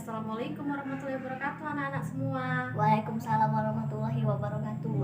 Assalamualaikum warahmatullahi wabarakatuh anak-anak semua. Waalaikumsalam warahmatullahi wabarakatuh.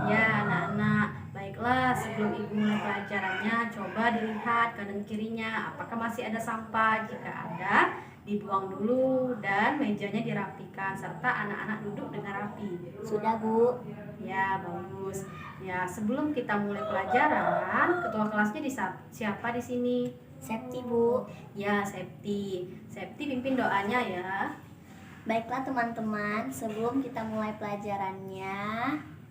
Ya anak-anak, baiklah sebelum ibu mulai pelajarannya, coba dilihat kanan kirinya apakah masih ada sampah. Jika ada, dibuang dulu dan mejanya dirapikan serta anak-anak duduk dengan rapi. Sudah, Bu. Ya, bagus. Ya, sebelum kita mulai pelajaran, ketua kelasnya siapa di sini? Septi, Bu. Ya, Septi. Septi pimpin doanya ya. Baiklah teman-teman, sebelum kita mulai pelajarannya,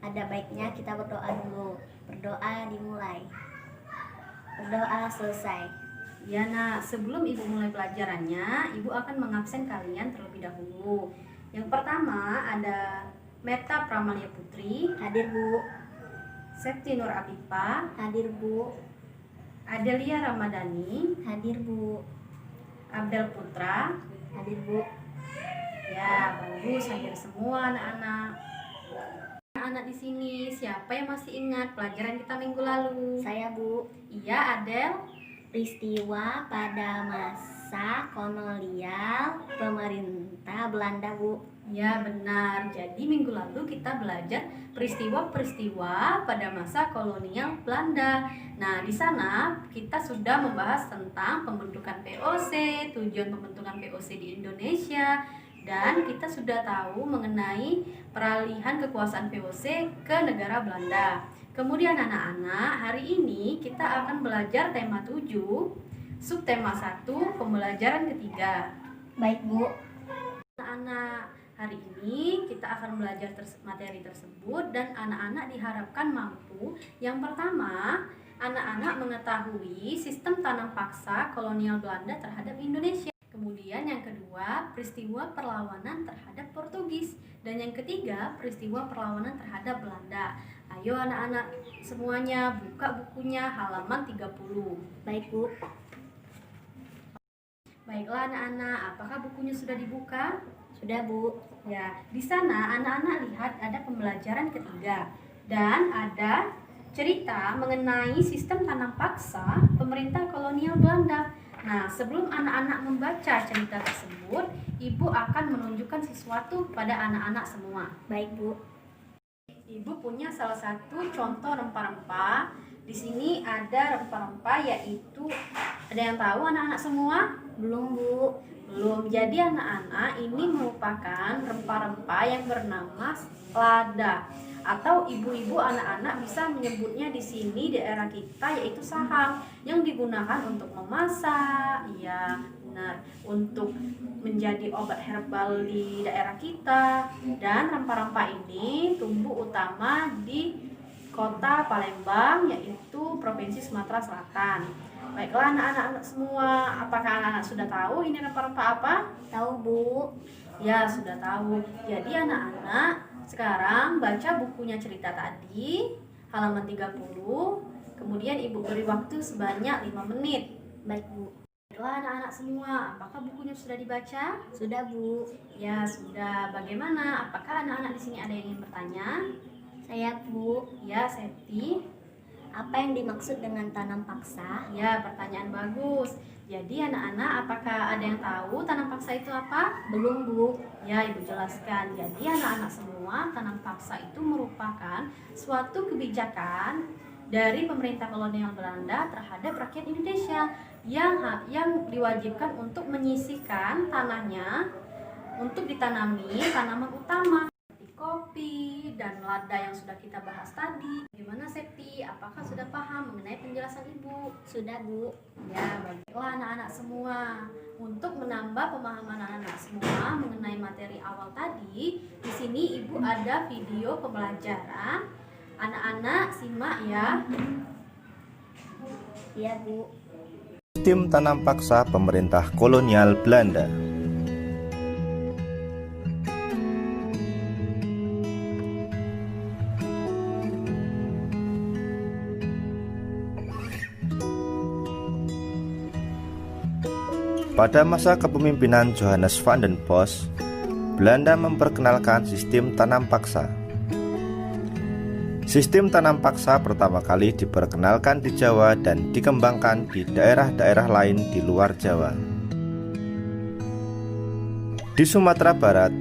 ada baiknya kita berdoa dulu. Berdoa dimulai. Berdoa selesai. Ya nak, sebelum ibu mulai pelajarannya, ibu akan mengabsen kalian terlebih dahulu. Yang pertama ada Meta Pramalia Putri. Hadir, Bu. Septi Nur Afifa. Hadir, Bu. Adelia Ramadhani. Hadir, Bu. Abdel Putra. Hadir, Bu. Ya, bagus, hadir semua anak-anak. Anak-anak di sini, siapa yang masih ingat pelajaran kita minggu lalu? Saya, Bu. Iya, Adel. Peristiwa pada masa kolonial pemerintah Belanda, Bu. Ya benar, jadi minggu lalu kita belajar peristiwa-peristiwa pada masa kolonial Belanda. Nah di sana kita sudah membahas tentang pembentukan VOC, tujuan pembentukan VOC di Indonesia, dan kita sudah tahu mengenai peralihan kekuasaan VOC ke negara Belanda. Kemudian anak-anak, hari ini kita akan belajar tema 7, subtema 1, pembelajaran ketiga. Baik, Bu. Anak-anak, hari ini kita akan belajar materi tersebut dan anak-anak diharapkan mampu. Yang pertama, anak-anak mengetahui sistem tanam paksa kolonial Belanda terhadap Indonesia. Kemudian yang kedua, peristiwa perlawanan terhadap Portugis. Dan yang ketiga, peristiwa perlawanan terhadap Belanda. Ayo anak-anak semuanya buka bukunya halaman 30. Baik, Bu. Baiklah anak-anak, apakah bukunya sudah dibuka? Sudah, Bu. Ya, di sana anak-anak lihat ada pembelajaran ketiga dan ada cerita mengenai sistem tanam paksa pemerintah kolonial Belanda. Nah, sebelum anak-anak membaca cerita tersebut, Ibu akan menunjukkan sesuatu pada anak-anak semua. Baik, Bu. Ibu punya salah satu contoh rempah-rempah. Di sini ada rempah-rempah yaitu, ada yang tahu anak-anak semua? Belum, Bu. Belum. Jadi anak-anak, ini merupakan rempah-rempah yang bernama lada, atau ibu-ibu anak-anak bisa menyebutnya di sini daerah kita yaitu sahang, yang digunakan untuk memasak, ya benar, untuk menjadi obat herbal di daerah kita. Dan rempah-rempah ini tumbuh utama di kota Palembang, yaitu Provinsi Sumatera Selatan. Baiklah anak-anak semua, apakah anak-anak sudah tahu ini rempah-rempah apa? Tahu, Bu. Ya, sudah tahu. Jadi anak-anak sekarang baca bukunya cerita tadi, halaman 30. Kemudian Ibu beri waktu sebanyak 5 menit. Baik, Bu. Baiklah anak-anak semua, apakah bukunya sudah dibaca? Sudah, Bu. Ya, sudah. Bagaimana? Apakah anak-anak di sini ada yang ingin bertanya? Saya, Bu. Ya, Septi. Apa yang dimaksud dengan tanam paksa? Ya, pertanyaan bagus. Jadi anak-anak, apakah ada yang tahu tanam paksa itu apa? Belum, Bu. Ya, Ibu jelaskan. Jadi anak-anak semua, tanam paksa itu merupakan suatu kebijakan dari pemerintah kolonial Belanda terhadap rakyat Indonesia yang diwajibkan untuk menyisihkan tanahnya untuk ditanami tanaman utama seperti kopi dan lada yang sudah kita bahas tadi. Gimana Septi? Apakah sudah paham mengenai penjelasan Ibu? Sudah, Bu. Ya, baiklah anak-anak semua. Untuk menambah pemahaman anak-anak semua mengenai materi awal tadi, di sini Ibu ada video pembelajaran. Anak-anak simak ya. Iya, Bu. Sistem tanam paksa pemerintah kolonial Belanda. Pada masa kepemimpinan Johannes van den Bos, Belanda memperkenalkan sistem tanam paksa. Sistem tanam paksa pertama kali diperkenalkan di Jawa dan dikembangkan di daerah-daerah lain di luar Jawa. Di Sumatera Barat,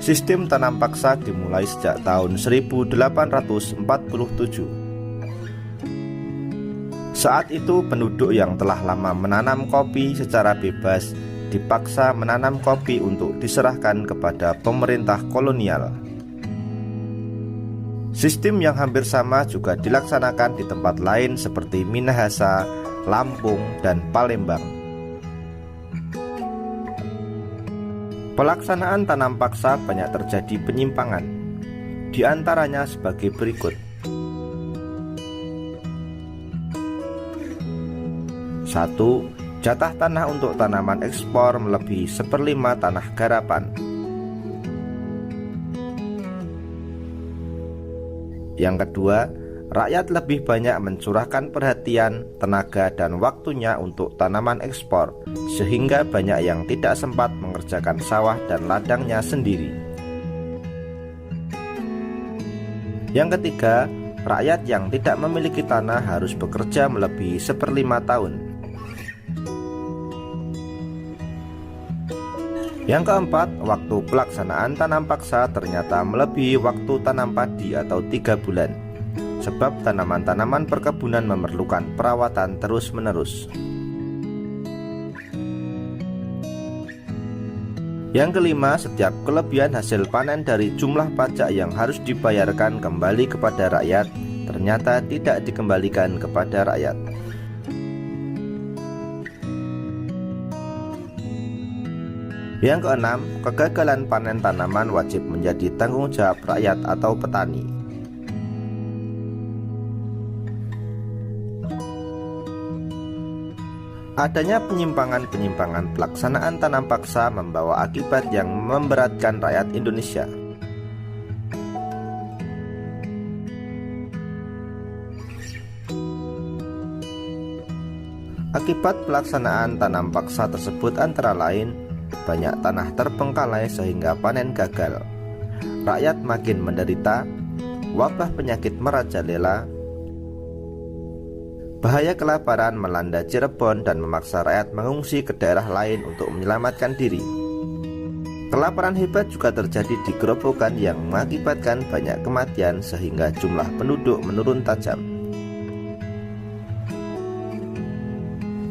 sistem tanam paksa dimulai sejak tahun 1847. Saat itu penduduk yang telah lama menanam kopi secara bebas dipaksa menanam kopi untuk diserahkan kepada pemerintah kolonial. Sistem yang hampir sama juga dilaksanakan di tempat lain seperti Minahasa, Lampung, dan Palembang. Pelaksanaan tanam paksa banyak terjadi penyimpangan, di antaranya sebagai berikut. 1. Jatah tanah untuk tanaman ekspor melebihi 1/5 tanah garapan. Yang kedua, rakyat lebih banyak mencurahkan perhatian, tenaga, dan waktunya untuk tanaman ekspor, sehingga banyak yang tidak sempat mengerjakan sawah dan ladangnya sendiri. Yang ketiga, rakyat yang tidak memiliki tanah harus bekerja melebihi 1/5 tahun. Yang keempat, waktu pelaksanaan tanam paksa ternyata melebihi waktu tanam padi atau 3 bulan, sebab tanaman-tanaman perkebunan memerlukan perawatan terus-menerus. Yang kelima, setiap kelebihan hasil panen dari jumlah pajak yang harus dibayarkan kembali kepada rakyat ternyata tidak dikembalikan kepada rakyat. Yang keenam, kegagalan panen tanaman wajib menjadi tanggung jawab rakyat atau petani. Adanya penyimpangan-penyimpangan pelaksanaan tanam paksa membawa akibat yang memberatkan rakyat Indonesia. Akibat pelaksanaan tanam paksa tersebut antara lain, banyak tanah terbengkalai sehingga panen gagal, rakyat makin menderita, wabah penyakit merajalela, bahaya kelaparan melanda Cirebon dan memaksa rakyat mengungsi ke daerah lain untuk menyelamatkan diri. Kelaparan hebat juga terjadi di Grobogan yang mengakibatkan banyak kematian sehingga jumlah penduduk menurun tajam.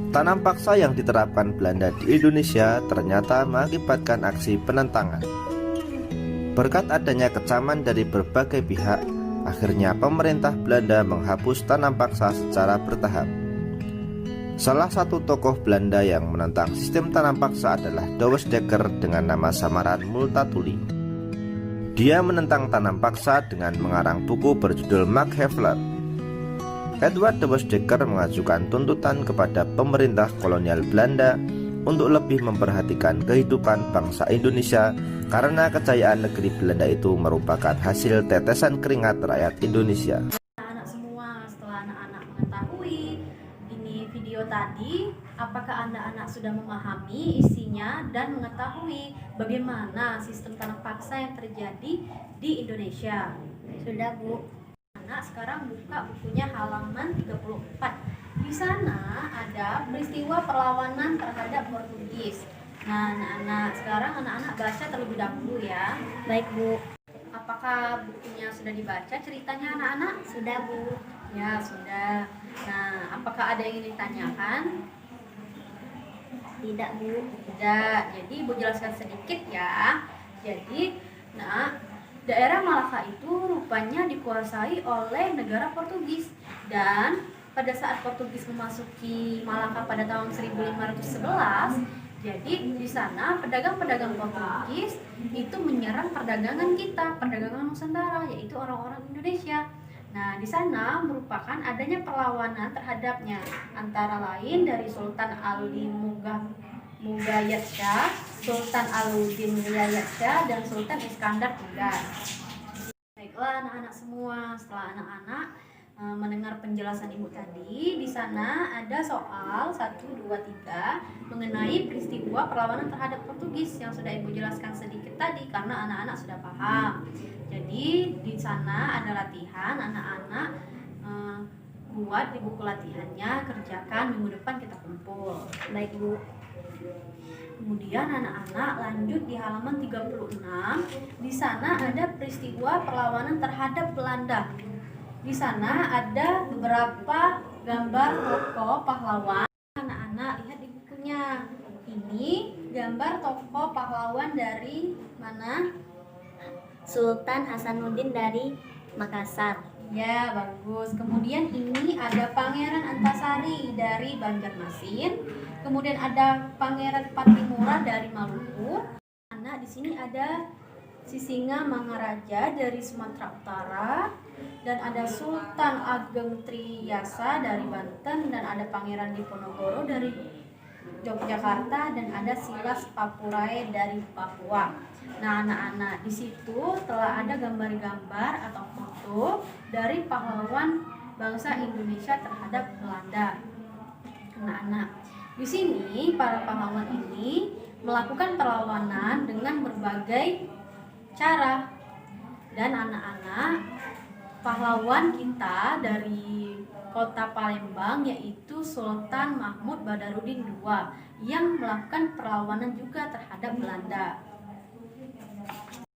Tanam paksa yang diterapkan Belanda di Indonesia ternyata mengakibatkan aksi penentangan. Berkat adanya kecaman dari berbagai pihak, akhirnya pemerintah Belanda menghapus tanam paksa secara bertahap. Salah satu tokoh Belanda yang menentang sistem tanam paksa adalah Douwes Dekker dengan nama samaran Multatuli. Dia menentang tanam paksa dengan mengarang buku berjudul Markgrafler. Edward Douwes Dekker mengajukan tuntutan kepada pemerintah kolonial Belanda untuk lebih memperhatikan kehidupan bangsa Indonesia karena kejayaan negeri Belanda itu merupakan hasil tetesan keringat rakyat Indonesia. Anak-anak semua, setelah anak-anak mengetahui ini video tadi, apakah anak-anak sudah memahami isinya dan mengetahui bagaimana sistem tanam paksa yang terjadi di Indonesia? Sudah, Bu. Anak sekarang buka bukunya halaman 34. Di sana ada peristiwa perlawanan terhadap Portugis. Nah, anak-anak baca terlebih dahulu ya. Baik, Bu. Apakah bukunya sudah dibaca ceritanya anak-anak? Sudah, Bu. Ya, sudah. Nah, apakah ada yang ingin ditanyakan? Tidak, Bu. Tidak. Jadi Ibu jelaskan sedikit ya. Jadi, daerah Malaka itu rupanya dikuasai oleh negara Portugis, dan pada saat Portugis memasuki Malaka pada tahun 1511, jadi di sana pedagang-pedagang Portugis itu menyerang perdagangan kita, perdagangan Nusantara, yaitu orang-orang Indonesia. Nah, di sana merupakan adanya perlawanan terhadapnya, antara lain dari Sultan Ali Mughayat Shah, Sultan Alauddin Mughayat Shah, dan Sultan Iskandar Muda. Baiklah anak-anak semua, setelah anak-anak mendengar penjelasan Ibu tadi, di sana ada soal 1, 2, 3 mengenai peristiwa perlawanan terhadap Portugis yang sudah Ibu jelaskan sedikit tadi karena anak-anak sudah paham. Jadi di sana ada latihan, anak-anak buat di buku latihannya, kerjakan, minggu depan kita kumpul. Baik, Bu. Kemudian anak-anak lanjut di halaman 36. Di sana ada peristiwa perlawanan terhadap Belanda. Di sana ada beberapa gambar tokoh pahlawan. Anak-anak lihat di bukunya. Ini gambar tokoh pahlawan dari mana? Sultan Hasanuddin dari Makassar. Ya, bagus. Kemudian ini ada Pangeran Antasari dari Banjarmasin. Kemudian ada Pangeran Patimura dari Maluku. Anak di sini ada Sisinga Mangaraja dari Sumatera Utara, dan ada Sultan Ageng Triyasa dari Banten, dan ada Pangeran Diponegoro dari Yogyakarta, dan ada Silas Papurae dari Papua. Nah, anak-anak, di situ telah ada gambar-gambar atau foto dari pahlawan bangsa Indonesia terhadap Belanda. Anak-anak, di sini para pahlawan ini melakukan perlawanan dengan berbagai cara. Dan anak-anak, pahlawan kita dari kota Palembang yaitu Sultan Mahmud Badarudin II yang melakukan perlawanan juga terhadap Belanda.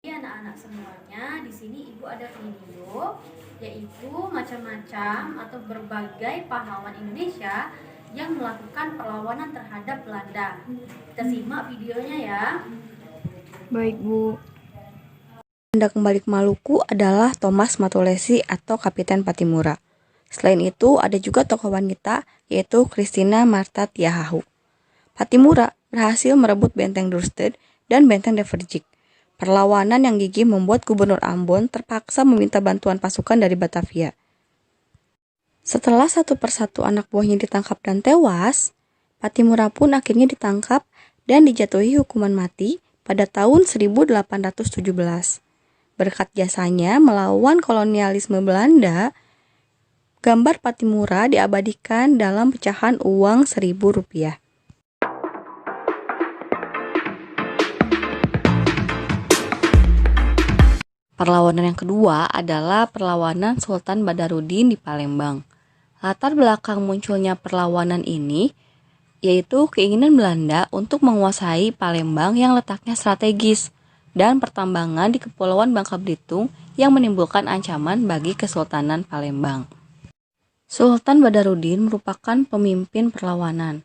Jadi anak-anak semuanya, di sini Ibu ada video yaitu macam-macam atau berbagai pahlawan Indonesia yang melakukan perlawanan terhadap Belanda. Kita simak videonya ya. Baik, Bu. Belanda kembali ke Maluku adalah Thomas Matulesi atau Kapiten Patimura. Selain itu, ada juga tokoh wanita yaitu Christina Marta Tiahahu. Patimura berhasil merebut benteng Dürstedt dan benteng Deverjik. Perlawanan yang gigih membuat Gubernur Ambon terpaksa meminta bantuan pasukan dari Batavia. Setelah satu persatu anak buahnya ditangkap dan tewas, Patimura pun akhirnya ditangkap dan dijatuhi hukuman mati pada tahun 1817. Berkat jasanya melawan kolonialisme Belanda, gambar Patimura diabadikan dalam pecahan uang Rp1.000. Perlawanan yang kedua adalah perlawanan Sultan Badarudin di Palembang. Latar belakang munculnya perlawanan ini yaitu keinginan Belanda untuk menguasai Palembang yang letaknya strategis dan pertambangan di Kepulauan Bangka Belitung yang menimbulkan ancaman bagi Kesultanan Palembang. Sultan Badarudin merupakan pemimpin perlawanan.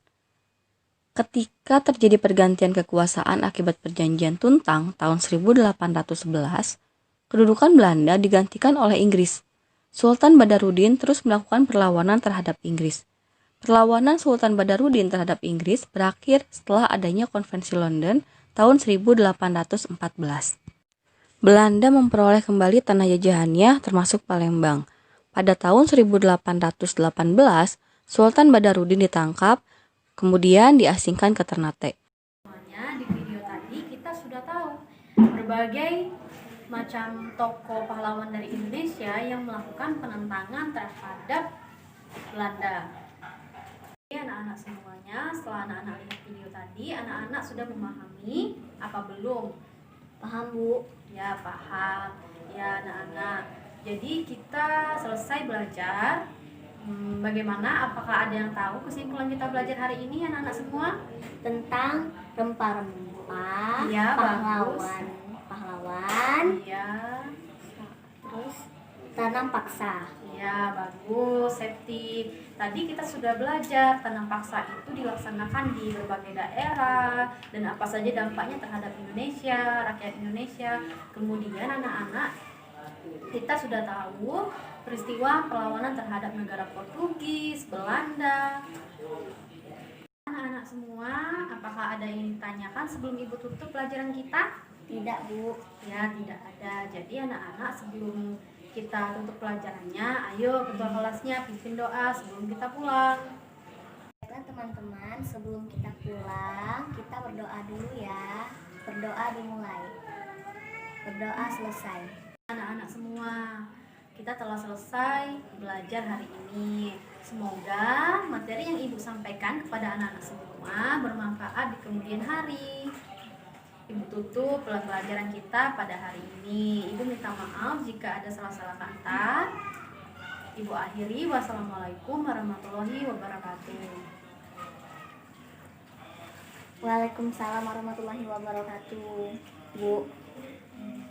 Ketika terjadi pergantian kekuasaan akibat Perjanjian Tuntang tahun 1811, kedudukan Belanda digantikan oleh Inggris. Sultan Badarudin terus melakukan perlawanan terhadap Inggris. Perlawanan Sultan Badarudin terhadap Inggris berakhir setelah adanya Konvensi London tahun 1814. Belanda memperoleh kembali tanah jajahannya termasuk Palembang. Pada tahun 1818, Sultan Badarudin ditangkap, kemudian diasingkan ke Ternate. Semuanya di video tadi kita sudah tahu berbagai macam tokoh pahlawan dari Indonesia yang melakukan penentangan terhadap Belanda. Jadi anak-anak semuanya, setelah anak-anak lihat video tadi, anak-anak sudah memahami apa belum? Paham, Bu? Ya, paham. Ya, anak-anak. Jadi kita selesai belajar. Bagaimana? Apakah ada yang tahu kesimpulan kita belajar hari ini, anak-anak semua? Tentang rempah-rempah, Iya, pahlawan. Iya. Terus tanam paksa. Iya, bagus, Septi. Tadi kita sudah belajar tanam paksa itu dilaksanakan di berbagai daerah dan apa saja dampaknya terhadap Indonesia, rakyat Indonesia. Kemudian anak-anak, kita sudah tahu peristiwa perlawanan terhadap negara Portugis, Belanda. Anak-anak semua, apakah ada yang ditanyakan sebelum Ibu tutup pelajaran kita? Tidak, Bu. Ya, tidak ada. Jadi anak-anak, sebelum kita tutup pelajarannya, ayo ketua kelasnya pimpin doa sebelum kita pulang. Baiklah teman-teman, sebelum kita pulang, kita berdoa dulu ya. Berdoa dimulai. Berdoa selesai. Anak-anak semua, kita telah selesai belajar hari ini. Semoga materi yang Ibu sampaikan kepada anak-anak semua bermanfaat di kemudian hari. Ibu tutup pelajaran kita pada hari ini. Ibu minta maaf jika ada salah-salah kata. Ibu akhiri. Wassalamualaikum warahmatullahi wabarakatuh. Waalaikumsalam warahmatullahi wabarakatuh. Bu.